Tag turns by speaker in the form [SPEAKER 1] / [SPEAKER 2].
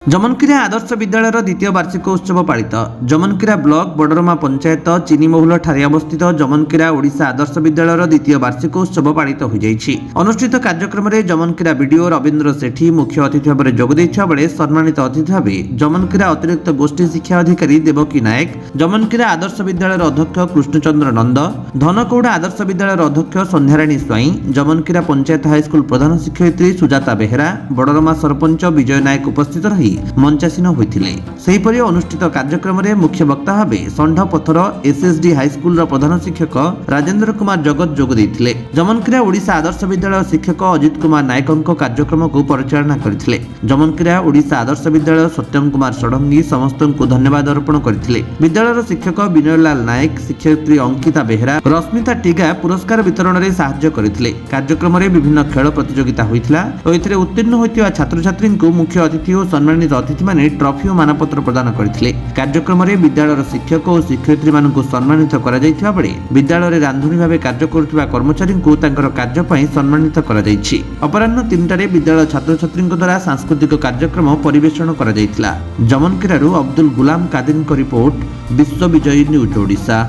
[SPEAKER 1] जमनकिरा आदर्श विद्यालय द्वितीय वार्षिक उत्सव पालित। जमनकिरा ब्लॉक बडरमा पंचायत चिनीमहुल ठारे अवस्थित जमनकिरा ओडिशा आदर्श विद्यालय द्वितीय वार्षिक उत्सव पालित हो जाइछि। अनुष्ठित कार्यक्रम में जमनकिरा बीडीओ रविंद्र सेठी मुख्य अतिथि भाव जोग देइछा बेले सम्मानित अतिथि भाव जमनकिरा अतिरिक्त गोष्ठी शिक्षा अधिकारी देवकी नायक, जमनकिरा आदर्श विद्यालय अध्यक्ष कृष्णचंद्र नंद, धनकौड़ा आदर्श विद्यालय अध्यक्ष संध्याराणी स्वाई, जमनकिरा पंचायत हाईस्कूल प्रधान शिक्षयित्री सुजाता बेहेरा, बडरमा सरपंच विजय नायक उपस्थित रही मंचासीन होइथिले। सेहीपरि अनुष्ठित कार्यक्रम में मुख्य वक्ता भाव षंढ पथर एसएसडी हाईस्कूल प्रधान शिक्षक राजेंद्र कुमार जगत जोग देइथिले। जमनकिरा ओडिशा आदर्श विद्यालय शिक्षक अजित कुमार नायक कार्यक्रम को परिचालना करथिले। जमनकिरा ओडिशा आदर्श विद्यालय सत्यम कुमार षडंगी समस्त को धन्यवाद अर्पण करथिले। विद्यालय शिक्षक विनयलाल नायक, शिक्षयित्री अंकिता बेहेरा, रश्मिता टीगा पुरस्कार वितरण में साहाय्य करथिले। कार्यक्रम में विभिन्न खेल प्रतियोगिता होइथिला और एथिरे उत्तीर्ण होइतिबा छात्र छात्री को मुख्य अतिथि और सम्मानित अतिथि माने ट्रॉफी और मानपत्र प्रदान करथिले। कार्यक्रम में विद्यालय शिक्षक और शिक्षयित्री मानकु सम्मानित करा जाइथिबा बेले विद्यालय रांधुनी भावे कार्य करुथिबा कर्मचारी को तांकर कार्य पई सम्मानित करा जाइछि। अपराह्न 3टारे विद्यालय छात्र छात्री द्वारा सांस्कृतिक कार्यक्रम परिवेषण करा जाइथिला। जमनकिरारु अब्दुल गुलाम कादिर रिपोर्ट, विश्व विजयी न्यूज ओडिशा।